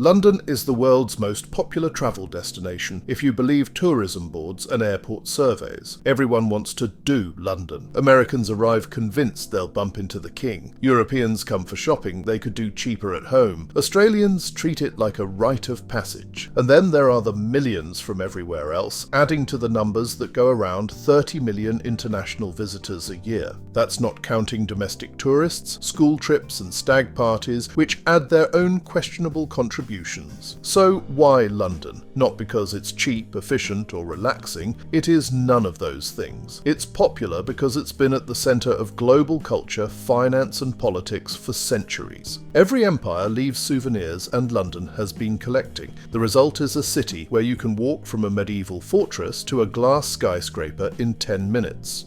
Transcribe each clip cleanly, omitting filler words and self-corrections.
London is the world's most popular travel destination if you believe tourism boards and airport surveys. Everyone wants to do London. Americans arrive convinced they'll bump into the king. Europeans come for shopping they could do cheaper at home. Australians treat it like a rite of passage. And then there are the millions from everywhere else, adding to the numbers that go around 30 million international visitors a year. That's not counting domestic tourists, school trips and stag parties, which add their own questionable contributions. So why London? Not because it's cheap, efficient or relaxing. It is none of those things. It's popular because it's been at the centre of global culture, finance and politics for centuries. Every empire leaves souvenirs and London has been collecting. The result is a city where you can walk from a medieval fortress to a glass skyscraper in 10 minutes.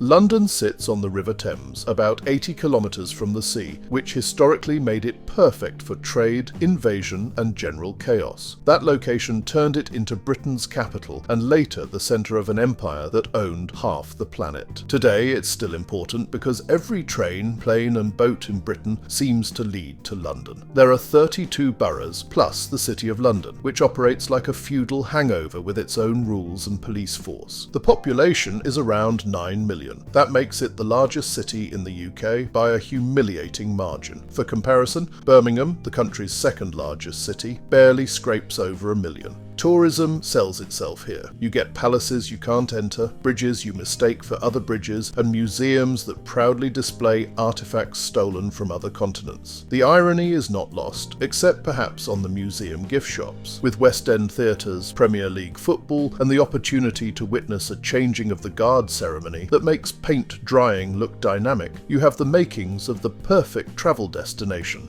London sits on the River Thames, about 80 kilometres from the sea, which historically made it perfect for trade, invasion and general chaos. That location turned it into Britain's capital and later the centre of an empire that owned half the planet. Today it's still important because every train, plane and boat in Britain seems to lead to London. There are 32 boroughs plus the City of London, which operates like a feudal hangover with its own rules and police force. The population is around 9 million. That makes it the largest city in the UK by a humiliating margin. For comparison, Birmingham, the country's second largest city, barely scrapes over 1 million. Tourism sells itself here. You get palaces you can't enter, bridges you mistake for other bridges, and museums that proudly display artifacts stolen from other continents. The irony is not lost, except perhaps on the museum gift shops. With West End theatres, Premier League football, and the opportunity to witness a changing of the guard ceremony that makes paint drying look dynamic, you have the makings of the perfect travel destination.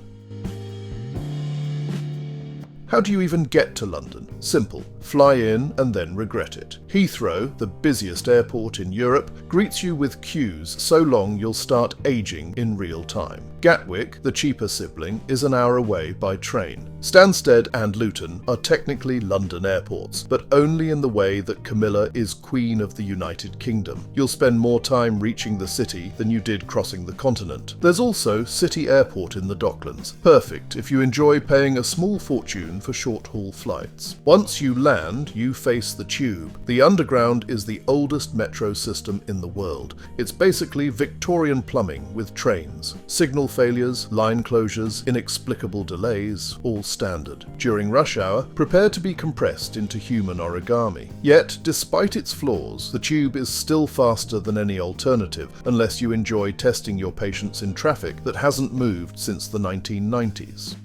How do you even get to London? Simple. Fly in and then regret it. Heathrow, the busiest airport in Europe, greets you with queues so long you'll start aging in real time. Gatwick, the cheaper sibling, is an hour away by train. Stansted and Luton are technically London airports, but only in the way that Camilla is Queen of the United Kingdom. You'll spend more time reaching the city than you did crossing the continent. There's also City Airport in the Docklands, perfect if you enjoy paying a small fortune for short-haul flights. Once you land, you face the tube. The Underground is the oldest metro system in the world. It's basically Victorian plumbing with trains. Signal failures, line closures, inexplicable delays, all standard. During rush hour, prepare to be compressed into human origami. Yet, despite its flaws, the tube is still faster than any alternative, unless you enjoy testing your patience in traffic that hasn't moved since the 1990s.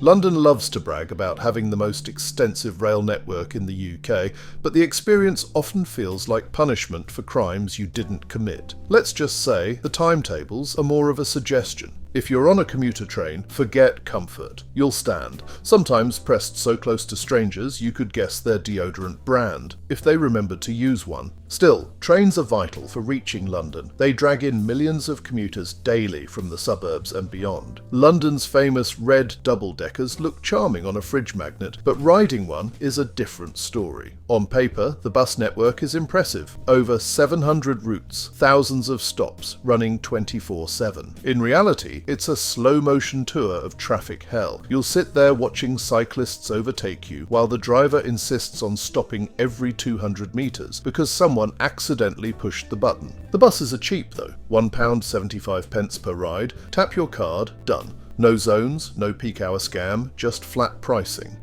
London loves to brag about having the most extensive rail network in the UK, but the experience often feels like punishment for crimes you didn't commit. Let's just say the timetables are more of a suggestion. If you're on a commuter train, forget comfort. You'll stand, sometimes pressed so close to strangers you could guess their deodorant brand, if they remembered to use one. Still, trains are vital for reaching London. They drag in millions of commuters daily from the suburbs and beyond. London's famous red double-deckers look charming on a fridge magnet, but riding one is a different story. On paper, the bus network is impressive. Over 700 routes, thousands of stops, running 24/7. In reality, it's a slow-motion tour of traffic hell. You'll sit there watching cyclists overtake you while the driver insists on stopping every 200 metres because someone accidentally pushed the button. The buses are cheap though, £1.75 per ride. Tap your card, done. No zones, no peak hour scam, just flat pricing.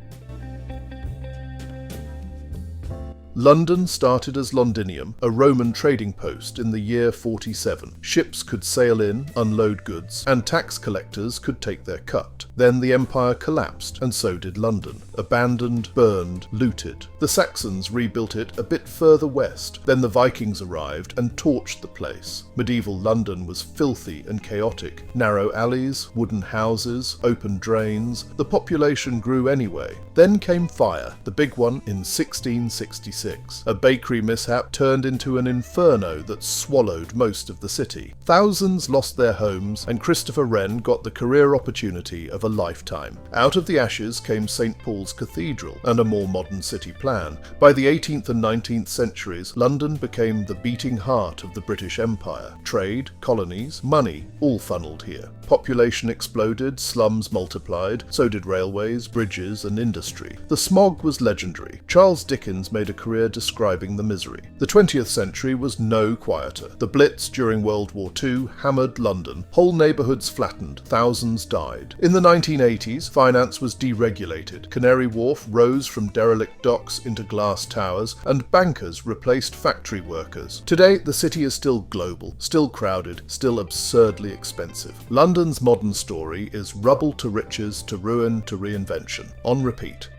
London started as Londinium, a Roman trading post in the year 47. Ships could sail in, unload goods, and tax collectors could take their cut. Then the empire collapsed, and so did London. Abandoned, burned, looted. The Saxons rebuilt it a bit further west. Then the Vikings arrived and torched the place. Medieval London was filthy and chaotic. Narrow alleys, wooden houses, open drains. The population grew anyway. Then came fire, the big one in 1666. A bakery mishap turned into an inferno that swallowed most of the city. Thousands lost their homes, and Christopher Wren got the career opportunity of a lifetime. Out of the ashes came St. Paul's Cathedral and a more modern city plan. By the 18th and 19th centuries, London became the beating heart of the British Empire. Trade, colonies, money, all funneled here. Population exploded, slums multiplied, so did railways, bridges, and industry. The smog was legendary. Charles Dickens made a career describing the misery. The 20th century was no quieter. The Blitz during World War II hammered London. Whole neighbourhoods flattened, thousands died. In the 1980s, finance was deregulated. Canary Wharf rose from derelict docks into glass towers, and bankers replaced factory workers. Today, the city is still global, still crowded, still absurdly expensive. London's modern story is rubble to riches to ruin to reinvention, on repeat.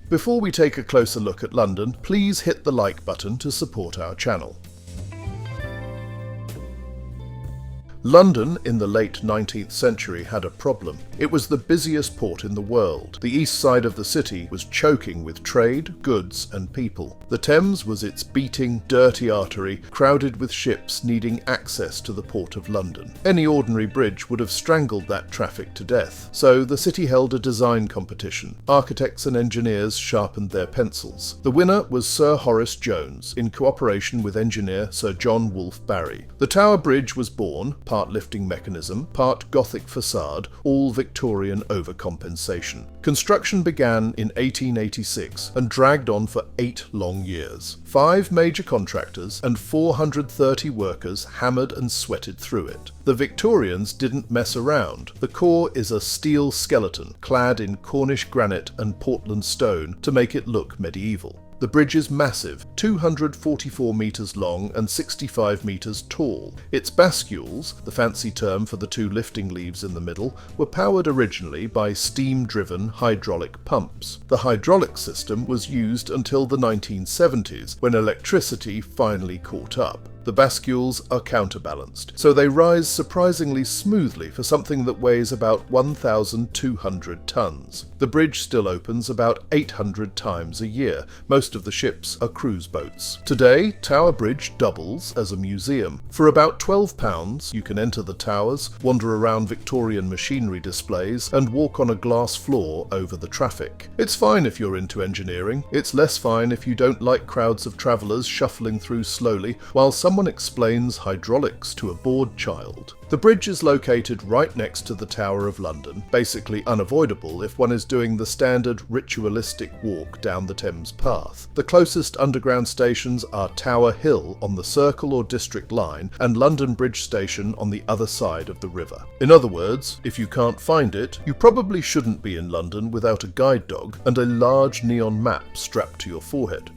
Before we take a closer look at London, please hit the like button to support our channel. London in the late 19th century had a problem. It was the busiest port in the world. The east side of the city was choking with trade, goods, and people. The Thames was its beating, dirty artery, crowded with ships needing access to the Port of London. Any ordinary bridge would have strangled that traffic to death. So the city held a design competition. Architects and engineers sharpened their pencils. The winner was Sir Horace Jones, in cooperation with engineer Sir John Wolfe Barry. The Tower Bridge was born, part lifting mechanism, part Gothic facade, all Victorian overcompensation. Construction began in 1886 and dragged on for 8 long years. 5 major contractors and 430 workers hammered and sweated through it. The Victorians didn't mess around. The core is a steel skeleton clad in Cornish granite and Portland stone to make it look medieval. The bridge is massive, 244 metres long and 65 metres tall. Its bascules, the fancy term for the 2 lifting leaves in the middle, were powered originally by steam-driven hydraulic pumps. The hydraulic system was used until the 1970s, when electricity finally caught up. The bascules are counterbalanced, so they rise surprisingly smoothly for something that weighs about 1,200 tons. The bridge still opens about 800 times a year. Most of the ships are cruise boats. Today, Tower Bridge doubles as a museum. For about £12, you can enter the towers, wander around Victorian machinery displays, and walk on a glass floor over the traffic. It's fine if you're into engineering. It's less fine if you don't like crowds of travellers shuffling through slowly while someone explains hydraulics to a bored child. The bridge is located right next to the Tower of London, basically unavoidable if one is doing the standard ritualistic walk down the Thames path. The closest underground stations are Tower Hill on the Circle or District line and London Bridge Station on the other side of the river. In other words, if you can't find it, you probably shouldn't be in London without a guide dog and a large neon map strapped to your forehead.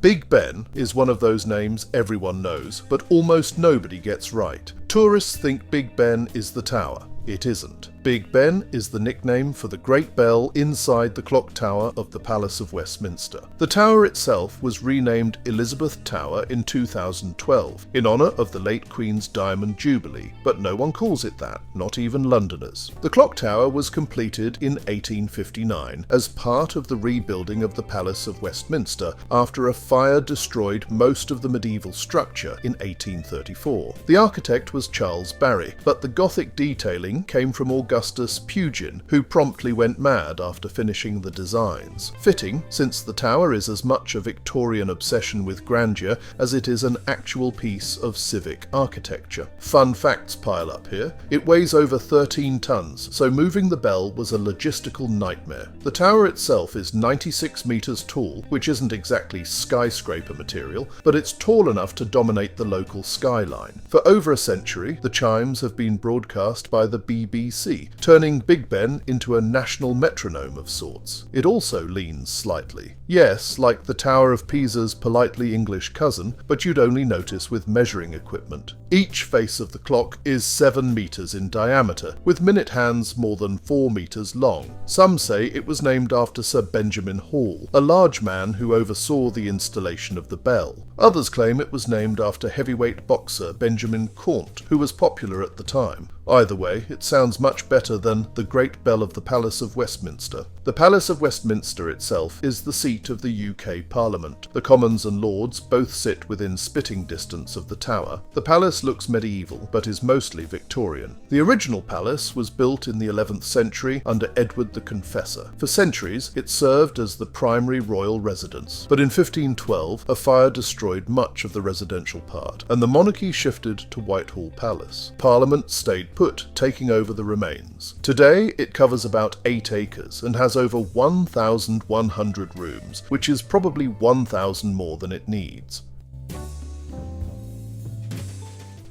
Big Ben is one of those names everyone knows, but almost nobody gets right. Tourists think Big Ben is the tower. It isn't. Big Ben is the nickname for the Great Bell inside the clock tower of the Palace of Westminster. The tower itself was renamed Elizabeth Tower in 2012 in honour of the late Queen's Diamond Jubilee, but no one calls it that, not even Londoners. The clock tower was completed in 1859 as part of the rebuilding of the Palace of Westminster after a fire destroyed most of the medieval structure in 1834. The architect was Charles Barry, but the Gothic detailing came from Augustus Pugin, who promptly went mad after finishing the designs. Fitting, since the tower is as much a Victorian obsession with grandeur as it is an actual piece of civic architecture. Fun facts pile up here. It weighs over 13 tons, so moving the bell was a logistical nightmare. The tower itself is 96 metres tall, which isn't exactly skyscraper material, but it's tall enough to dominate the local skyline. For over a century, the chimes have been broadcast by the BBC, turning Big Ben into a national metronome of sorts. It also leans slightly. Yes, like the Tower of Pisa's politely English cousin, but you'd only notice with measuring equipment. Each face of the clock is 7 metres in diameter, with minute hands more than 4 metres long. Some say it was named after Sir Benjamin Hall, a large man who oversaw the installation of the bell. Others claim it was named after heavyweight boxer Benjamin Cornt, who was popular at the time. Either way, it sounds much better than the Great Bell of the Palace of Westminster. The Palace of Westminster itself is the seat of the UK Parliament. The Commons and Lords both sit within spitting distance of the tower. The palace looks medieval, but is mostly Victorian. The original palace was built in the 11th century under Edward the Confessor. For centuries, it served as the primary royal residence, but in 1512 a fire destroyed much of the residential part, and the monarchy shifted to Whitehall Palace. Parliament stayed put, taking over the remains. Today it covers about 8 acres and has over 1,100 rooms, which is probably 1,000 more than it needs.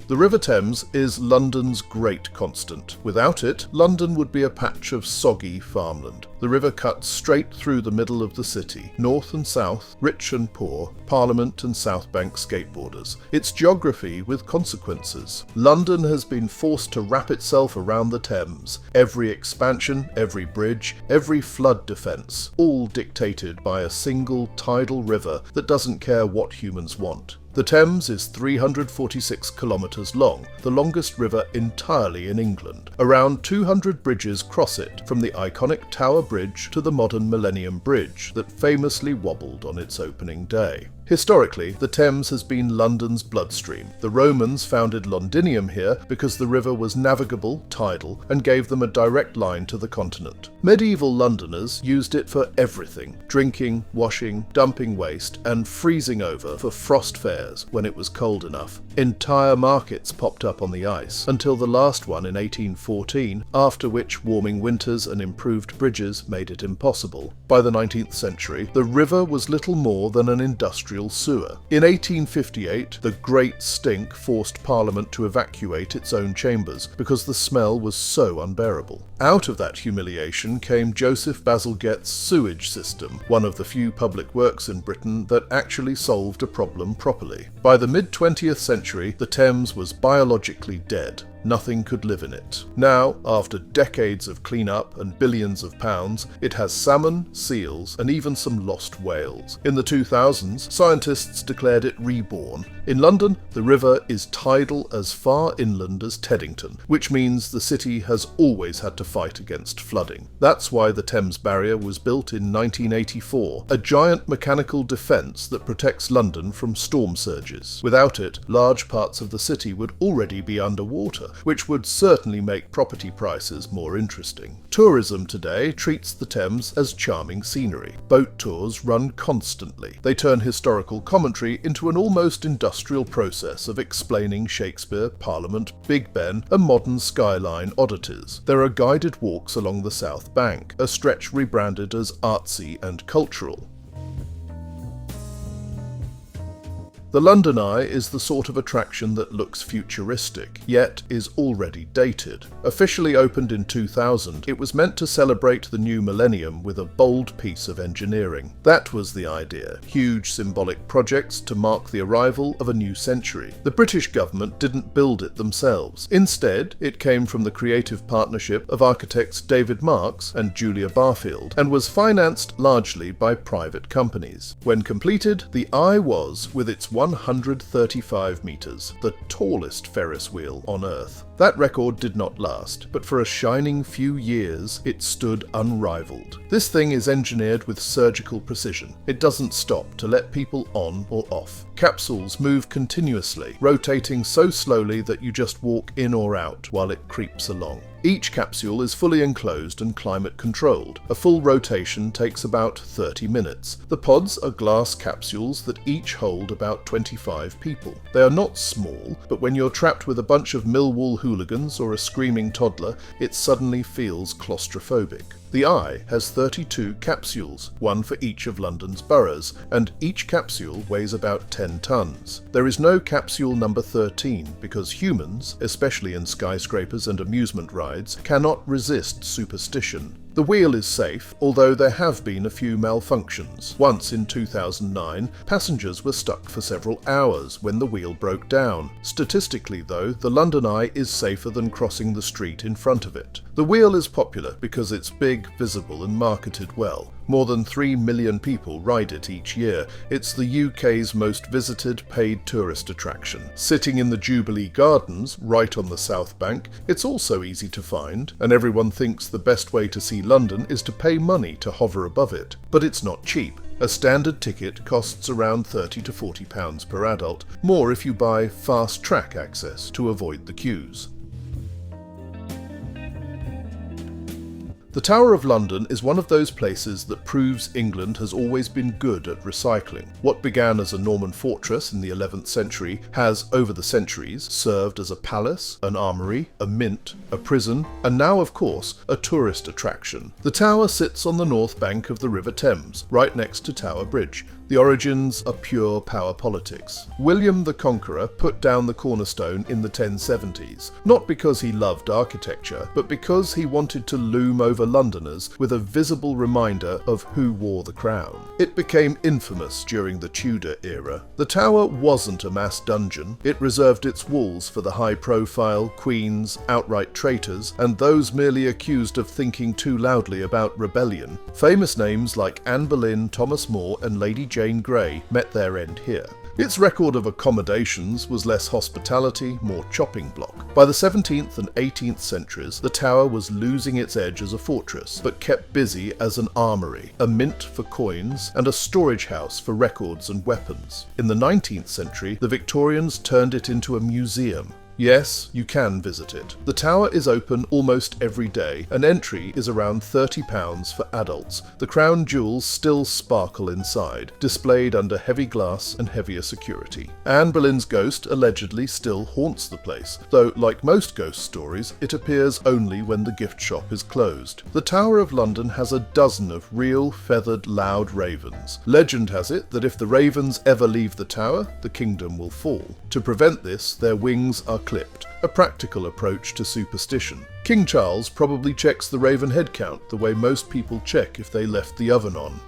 The River Thames is London's great constant. Without it, London would be a patch of soggy farmland. The river cuts straight through the middle of the city, north and south, rich and poor, Parliament and South Bank skateboarders. It's geography with consequences. London has been forced to wrap itself around the Thames. Every expansion, every bridge, every flood defence, all dictated by a single tidal river that doesn't care what humans want. The Thames is 346 kilometres long, the longest river entirely in England. Around 200 bridges cross it, from the iconic Tower Bridge to the modern Millennium Bridge that famously wobbled on its opening day. Historically, the Thames has been London's bloodstream. The Romans founded Londinium here because the river was navigable, tidal, and gave them a direct line to the continent. Medieval Londoners used it for everything: drinking, washing, dumping waste, and freezing over for frost fairs when it was cold enough. Entire markets popped up on the ice, until the last one in 1814, after which warming winters and improved bridges made it impossible. By the 19th century, the river was little more than an industrial sewer. In 1858, the Great Stink forced Parliament to evacuate its own chambers because the smell was so unbearable. Out of that humiliation came Joseph Bazalgette's sewage system, one of the few public works in Britain that actually solved a problem properly. By the mid-20th century, the Thames was biologically dead. Nothing could live in it. Now, after decades of clean-up and billions of pounds, it has salmon, seals, and even some lost whales. In the 2000s, scientists declared it reborn. In London, the river is tidal as far inland as Teddington, which means the city has always had to fight against flooding. That's why the Thames Barrier was built in 1984, a giant mechanical defence that protects London from storm surges. Without it, large parts of the city would already be underwater, which would certainly make property prices more interesting. Tourism today treats the Thames as charming scenery. Boat tours run constantly. They turn historical commentary into an almost industrial process of explaining Shakespeare, Parliament, Big Ben, and modern skyline oddities. There are guided walks along the South Bank, a stretch rebranded as artsy and cultural. The London Eye is the sort of attraction that looks futuristic, yet is already dated. Officially opened in 2000, it was meant to celebrate the new millennium with a bold piece of engineering. That was the idea: huge symbolic projects to mark the arrival of a new century. The British government didn't build it themselves. Instead, it came from the creative partnership of architects David Marks and Julia Barfield, and was financed largely by private companies. When completed, the Eye was, with its 135 metres, the tallest Ferris wheel on Earth. That record did not last, but for a shining few years it stood unrivaled. This thing is engineered with surgical precision. It doesn't stop to let people on or off. Capsules move continuously, rotating so slowly that you just walk in or out while it creeps along. Each capsule is fully enclosed and climate controlled. A full rotation takes about 30 minutes. The pods are glass capsules that each hold about 25 people. They are not small, but when you're trapped with a bunch of Millwall hooligans or a screaming toddler, it suddenly feels claustrophobic. The Eye has 32 capsules, one for each of London's boroughs, and each capsule weighs about 10 tons. There is no capsule number 13 because humans, especially in skyscrapers and amusement rides, cannot resist superstition. The wheel is safe, although there have been a few malfunctions. Once in 2009, passengers were stuck for several hours when the wheel broke down. Statistically, though, the London Eye is safer than crossing the street in front of it. The wheel is popular because it's big big, visible and marketed well. More than 3 million people ride it each year. It's the UK's most visited paid tourist attraction. Sitting in the Jubilee Gardens, right on the South Bank, it's also easy to find, and everyone thinks the best way to see London is to pay money to hover above it. But it's not cheap. A standard ticket costs around £30 to £40 per adult, more if you buy fast track access to avoid the queues. The Tower of London is one of those places that proves England has always been good at recycling. What began as a Norman fortress in the 11th century has, over the centuries, served as a palace, an armoury, a mint, a prison, and now, of course, a tourist attraction. The tower sits on the north bank of the River Thames, right next to Tower Bridge. The origins are pure power politics. William the Conqueror put down the cornerstone in the 1070s, not because he loved architecture, but because he wanted to loom over Londoners with a visible reminder of who wore the crown. It became infamous during the Tudor era. The tower wasn't a mass dungeon. It reserved its walls for the high-profile queens, outright traitors, and those merely accused of thinking too loudly about rebellion. Famous names like Anne Boleyn, Thomas More, and Lady Jane Grey met their end here. Its record of accommodations was less hospitality, more chopping block. By the 17th and 18th centuries, the tower was losing its edge as a fortress, but kept busy as an armoury, a mint for coins, and a storage house for records and weapons. In the 19th century, the Victorians turned it into a museum. Yes, you can visit it. The tower is open almost every day, and entry is around £30 for adults. The crown jewels still sparkle inside, displayed under heavy glass and heavier security. Anne Boleyn's ghost allegedly still haunts the place, though like most ghost stories, it appears only when the gift shop is closed. The Tower of London has a dozen of real, feathered, loud ravens. Legend has it that if the ravens ever leave the tower, the kingdom will fall. To prevent this, their wings are clipped, a practical approach to superstition. King Charles probably checks the raven head count the way most people check if they left the oven on.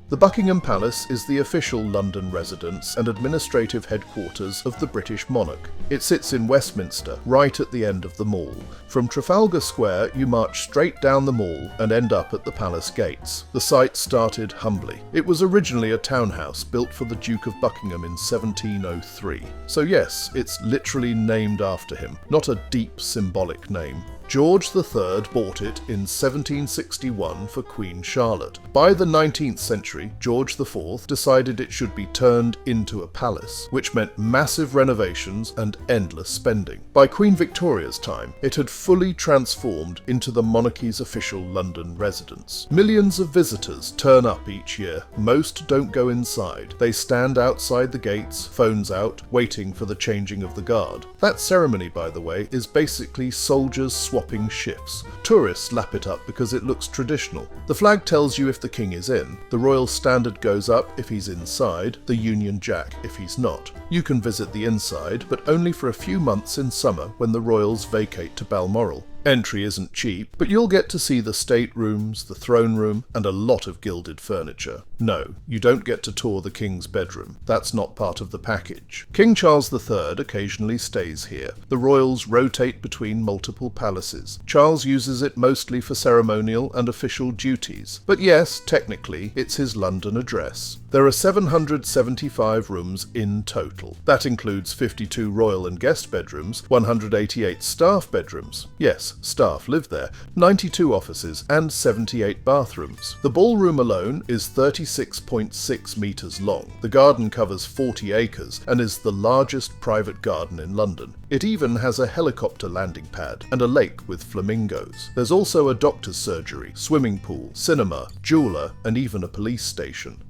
The Buckingham Palace is the official London residence and administrative headquarters of the British monarch. It sits in Westminster, right at the end of the Mall. From Trafalgar Square, you march straight down the Mall and end up at the palace gates. The site started humbly. It was originally a townhouse built for the Duke of Buckingham in 1703. So yes, it's literally named after him, not a deep symbolic name. George III bought it in 1761 for Queen Charlotte. By the 19th century, George IV decided it should be turned into a palace, which meant massive renovations and endless spending. By Queen Victoria's time, it had fully transformed into the monarchy's official London residence. Millions of visitors turn up each year. Most don't go inside. They stand outside the gates, phones out, waiting for the changing of the guard. That ceremony, by the way, is basically soldiers swapping shifts. Tourists lap it up because it looks traditional. The flag tells you if the king is in, the royal standard goes up if he's inside, the Union Jack if he's not. You can visit the inside, but only for a few months in summer when the royals vacate to Balmoral. Entry isn't cheap, but you'll get to see the state rooms, the throne room, and a lot of gilded furniture. No, you don't get to tour the king's bedroom. That's not part of the package. King Charles III occasionally stays here. The royals rotate between multiple palaces. Charles uses it mostly for ceremonial and official duties. But yes, technically, it's his London address. There are 775 rooms in total. That includes 52 royal and guest bedrooms, 188 staff bedrooms. Yes, staff live there, 92 offices and 78 bathrooms. The ballroom alone is 36.6 metres long. The garden covers 40 acres and is the largest private garden in London. It even has a helicopter landing pad and a lake with flamingos. There's also a doctor's surgery, swimming pool, cinema, jeweller and even a police station.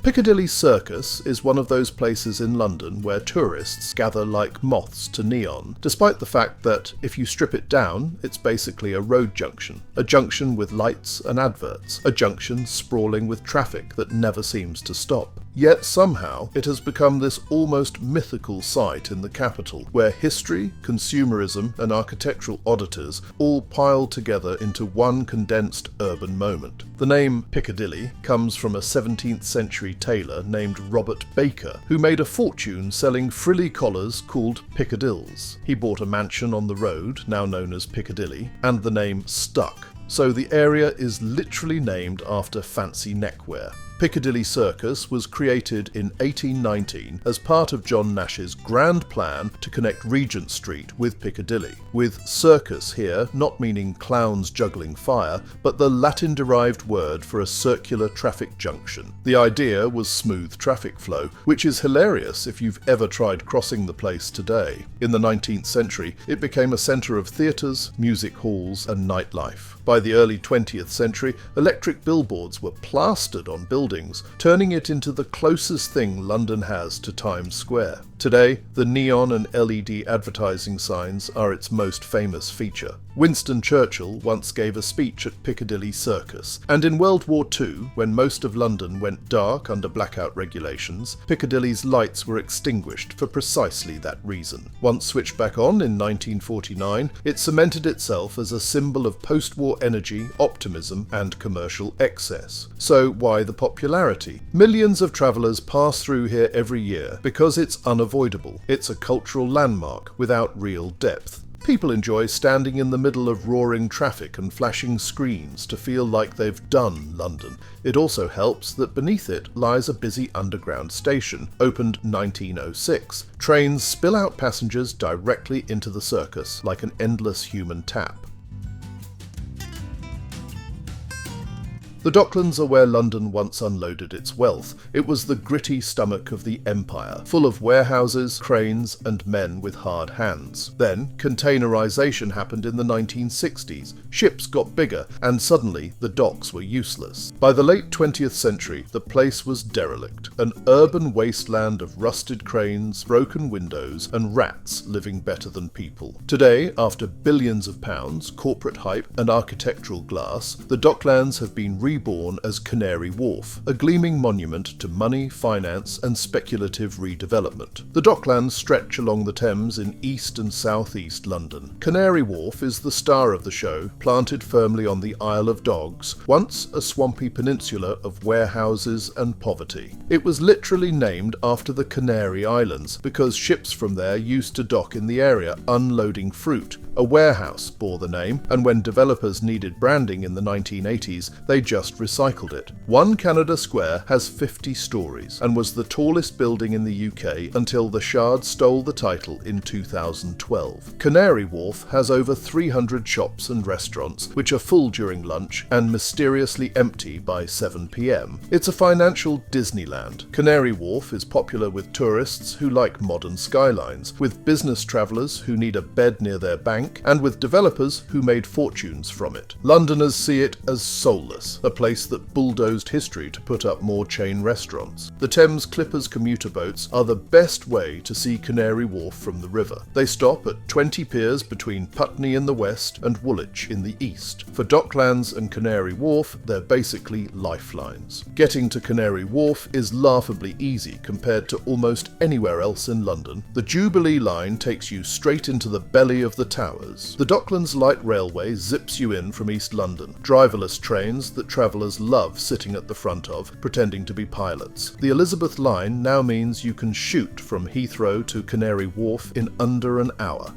Piccadilly Circus is one of those places in London where tourists gather like moths to neon, despite the fact that, if you strip it down, it's basically a road junction. A junction with lights and adverts. A junction sprawling with traffic that never seems to stop. Yet somehow it has become this almost mythical site in the capital, where history, consumerism and architectural oddities all pile together into one condensed urban moment. The name Piccadilly comes from a 17th century tailor named Robert Baker, who made a fortune selling frilly collars called Piccadilles. He bought a mansion on the road, now known as Piccadilly, and the name stuck. So the area is literally named after fancy neckwear. Piccadilly Circus was created in 1819 as part of John Nash's grand plan to connect Regent Street with Piccadilly, with circus here not meaning clowns juggling fire, but the Latin-derived word for a circular traffic junction. The idea was smooth traffic flow, which is hilarious if you've ever tried crossing the place today. In the 19th century, it became a centre of theatres, music halls and nightlife. By the early 20th century, electric billboards were plastered on buildings, turning it into the closest thing London has to Times Square. Today, the neon and LED advertising signs are its most famous feature. Winston Churchill once gave a speech at Piccadilly Circus, and in World War II, when most of London went dark under blackout regulations, Piccadilly's lights were extinguished for precisely that reason. Once switched back on in 1949, it cemented itself as a symbol of post-war energy, optimism and commercial excess. So why the popularity? Millions of travellers pass through here every year because it's unavoidable. It's a cultural landmark without real depth. People enjoy standing in the middle of roaring traffic and flashing screens to feel like they've done London. It also helps that beneath it lies a busy underground station, opened 1906. Trains spill out passengers directly into the circus like an endless human tap. The Docklands are where London once unloaded its wealth. It was the gritty stomach of the empire, full of warehouses, cranes and men with hard hands. Then containerisation happened in the 1960s. Ships got bigger and suddenly the docks were useless. By the late 20th century, the place was derelict, an urban wasteland of rusted cranes, broken windows and rats living better than people. Today, after billions of pounds, corporate hype and architectural glass, the Docklands have been reborn as Canary Wharf, a gleaming monument to money, finance and speculative redevelopment. The Docklands stretch along the Thames in east and southeast London. Canary Wharf is the star of the show, planted firmly on the Isle of Dogs, once a swampy peninsula of warehouses and poverty. It was literally named after the Canary Islands because ships from there used to dock in the area unloading fruit. A warehouse bore the name, and when developers needed branding in the 1980s, they just recycled it. One Canada Square has 50 stories and was the tallest building in the UK until the Shard stole the title in 2012. Canary Wharf has over 300 shops and restaurants, which are full during lunch and mysteriously empty by 7 p.m. It's a financial Disneyland. Canary Wharf is popular with tourists who like modern skylines, with business travellers who need a bed near their bank, and with developers who made fortunes from it. Londoners see it as soulless, a place that bulldozed history to put up more chain restaurants. The Thames Clippers commuter boats are the best way to see Canary Wharf from the river. They stop at 20 piers between Putney in the west and Woolwich in the east. For Docklands and Canary Wharf, they're basically lifelines. Getting to Canary Wharf is laughably easy compared to almost anywhere else in London. The Jubilee line takes you straight into the belly of the tower. The Docklands Light Railway zips you in from East London, driverless trains that travellers love sitting at the front of, pretending to be pilots. The Elizabeth line now means you can shoot from Heathrow to Canary Wharf in under an hour.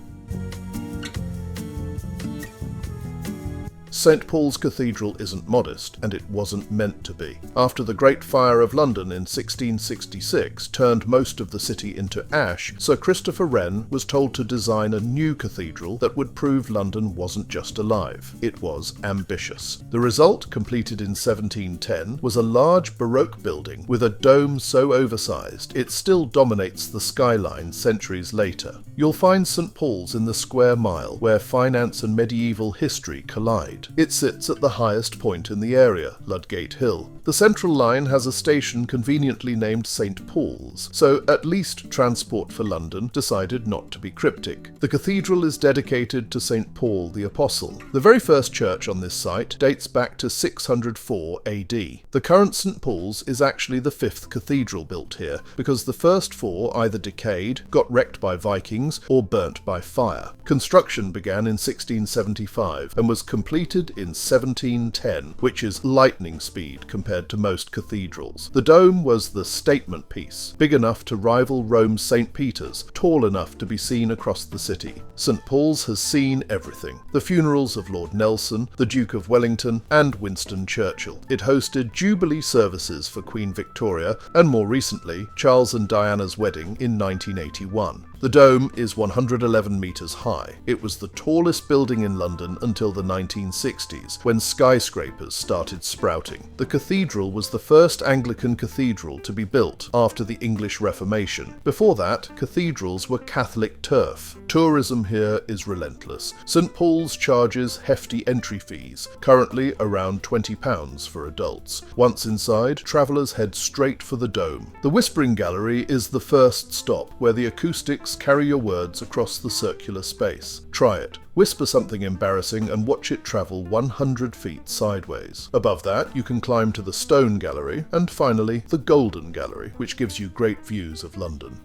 St Paul's Cathedral isn't modest, and it wasn't meant to be. After the Great Fire of London in 1666 turned most of the city into ash, Sir Christopher Wren was told to design a new cathedral that would prove London wasn't just alive, it was ambitious. The result, completed in 1710, was a large Baroque building with a dome so oversized it still dominates the skyline centuries later. You'll find St Paul's in the square mile, where finance and medieval history collide. It sits at the highest point in the area, Ludgate Hill. The The Central Line has a station conveniently named St. Paul's, so at least Transport for London decided not to be cryptic. The cathedral is dedicated to St. Paul the Apostle. The very first church on this site dates back to 604 AD. The current St. Paul's is actually the fifth cathedral built here, because the first four either decayed, got wrecked by Vikings, or burnt by fire. Construction began in 1675 and was completed in 1710, which is lightning speed compared to most cathedrals. The dome was the statement piece, big enough to rival Rome's St. Peter's, tall enough to be seen across the city. St. Paul's has seen everything: the funerals of Lord Nelson, the Duke of Wellington, and Winston Churchill. It hosted Jubilee services for Queen Victoria, and more recently, Charles and Diana's wedding in 1981. The dome is 111 metres high. It was the tallest building in London until the 1960s, when skyscrapers started sprouting. The cathedral was the first Anglican cathedral to be built after the English Reformation. Before that, cathedrals were Catholic turf. Tourism here is relentless. St. Paul's charges hefty entry fees, currently around £20 for adults. Once inside, travellers head straight for the dome. The Whispering Gallery is the first stop, where the acoustics carry your words across the circular space. Try it. Whisper something embarrassing and watch it travel 100 feet sideways. Above that, you can climb to the Stone Gallery, and finally, the Golden Gallery, which gives you great views of London.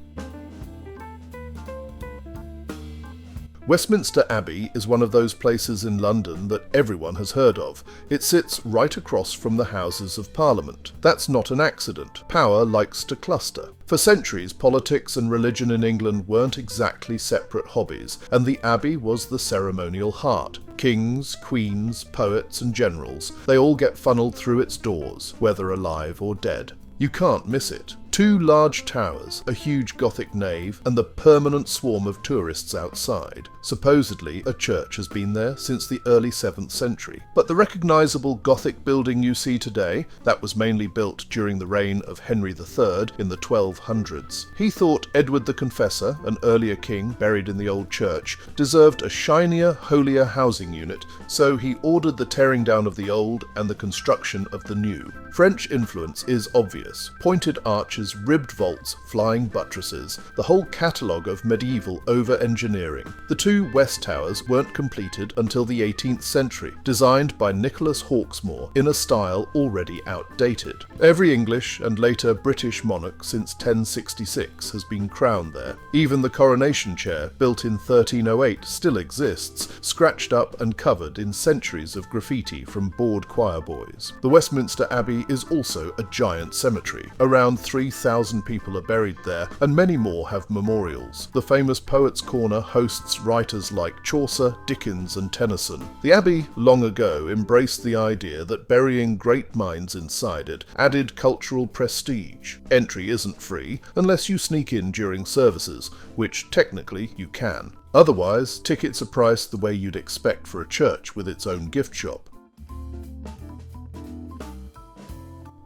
Westminster Abbey is one of those places in London that everyone has heard of. It sits right across from the Houses of Parliament. That's not an accident. Power likes to cluster. For centuries, politics and religion in England weren't exactly separate hobbies, and the Abbey was the ceremonial heart. Kings, queens, poets, and generals, they all get funneled through its doors, whether alive or dead. You can't miss it. Two large towers, a huge Gothic nave, and the permanent swarm of tourists outside. Supposedly, a church has been there since the early 7th century. But the recognisable Gothic building you see today, that was mainly built during the reign of Henry III in the 1200s. He thought Edward the Confessor, an earlier king buried in the old church, deserved a shinier, holier housing unit, so he ordered the tearing down of the old and the construction of the new. French influence is obvious. Pointed arches, ribbed vaults, flying buttresses, the whole catalogue of medieval over-engineering. The two west towers weren't completed until the 18th century, designed by Nicholas Hawksmoor in a style already outdated. Every English and later British monarch since 1066 has been crowned there. Even the coronation chair, built in 1308, still exists, scratched up and covered in centuries of graffiti from bored choir boys. The Westminster Abbey is also a giant cemetery. Around 3,000 people are buried there, and many more have memorials. The famous Poets' Corner hosts writers like Chaucer, Dickens, and Tennyson. The Abbey, long ago, embraced the idea that burying great minds inside it added cultural prestige. Entry isn't free, unless you sneak in during services, which technically you can. Otherwise, tickets are priced the way you'd expect for a church with its own gift shop.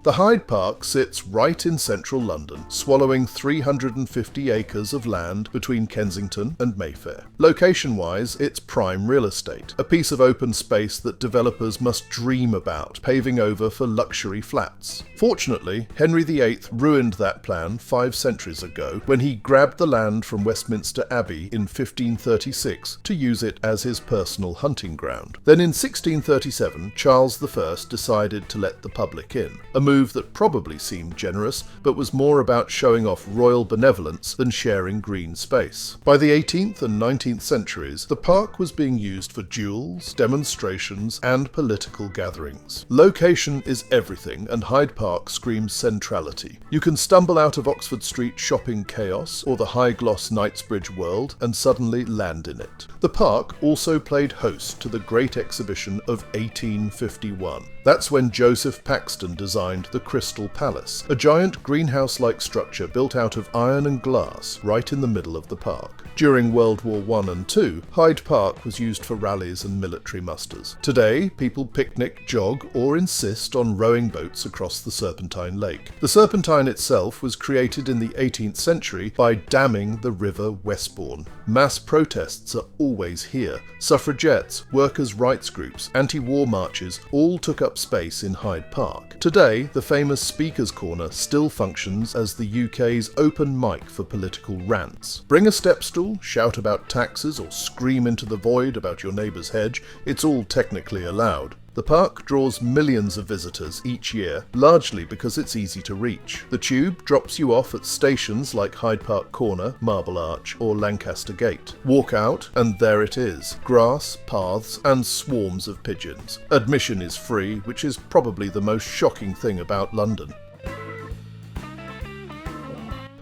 The Hyde Park sits right in central London, swallowing 350 acres of land between Kensington and Mayfair. Location-wise, it's prime real estate, a piece of open space that developers must dream about, paving over for luxury flats. Fortunately, Henry VIII ruined that plan 5 centuries ago when he grabbed the land from Westminster Abbey in 1536 to use it as his personal hunting ground. Then in 1637, Charles I decided to let the public in, a move that probably seemed generous, but was more about showing off royal benevolence than sharing green space. By the 18th and 19th centuries, the park was being used for duels, demonstrations, and political gatherings. Location is everything, and Hyde Park screams centrality. You can stumble out of Oxford Street shopping chaos or the high-gloss Knightsbridge world and suddenly land in it. The park also played host to the Great Exhibition of 1851. That's when Joseph Paxton designed the Crystal Palace, a giant greenhouse-like structure built out of iron and glass right in the middle of the park. During World War I and II, Hyde Park was used for rallies and military musters. Today, people picnic, jog, or insist on rowing boats across the Serpentine Lake. The Serpentine itself was created in the 18th century by damming the River Westbourne. Mass protests are always here. Suffragettes, workers' rights groups, anti-war marches all took up space in Hyde Park. Today, Today, the famous Speaker's Corner still functions as the UK's open mic for political rants. Bring a step stool, shout about taxes, or scream into the void about your neighbour's hedge. It's all technically allowed. The park draws millions of visitors each year, largely because it's easy to reach. The tube drops you off at stations like Hyde Park Corner, Marble Arch, or Lancaster Gate. Walk out, and there it is. Grass, paths, and swarms of pigeons. Admission is free, which is probably the most shocking thing about London.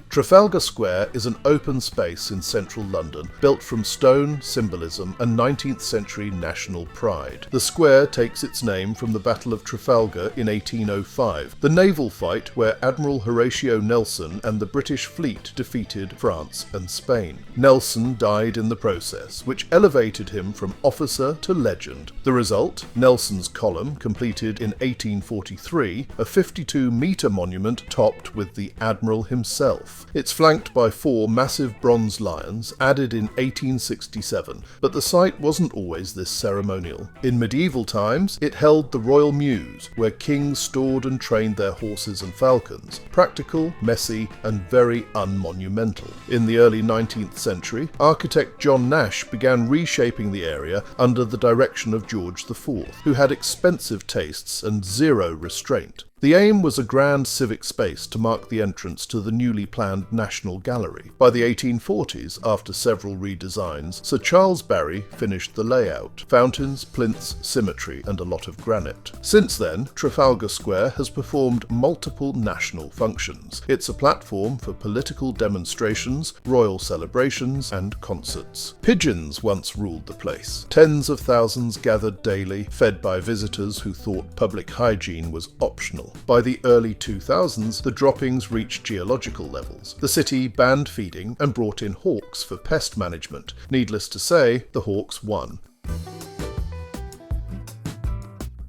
Trafalgar Square is an open space in central London, built from stone, symbolism, and 19th century national pride. The square takes its name from the Battle of Trafalgar in 1805, the naval fight where Admiral Horatio Nelson and the British fleet defeated France and Spain. Nelson died in the process, which elevated him from officer to legend. The result? Nelson's Column, completed in 1843, a 52-metre monument topped with the Admiral himself. It's flanked by 4 massive bronze lions, added in 1867, but the site wasn't always this ceremonial. In medieval times, it held the Royal Mews, where kings stored and trained their horses and falcons. Practical, messy, and very unmonumental. In the early 19th century, architect John Nash began reshaping the area under the direction of George IV, who had expensive tastes and zero restraint. The aim was a grand civic space to mark the entrance to the newly planned National Gallery. By the 1840s, after several redesigns, Sir Charles Barry finished the layout: fountains, plinths, symmetry, and a lot of granite. Since then, Trafalgar Square has performed multiple national functions. It's a platform for political demonstrations, royal celebrations, and concerts. Pigeons once ruled the place. Tens of thousands gathered daily, fed by visitors who thought public hygiene was optional. By the early 2000s, the droppings reached geological levels. The city banned feeding and brought in hawks for pest management. Needless to say, the hawks won.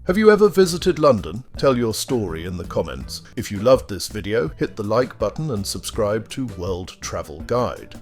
Have you ever visited London? Tell your story in the comments. If you loved this video, hit the like button and subscribe to World Travel Guide.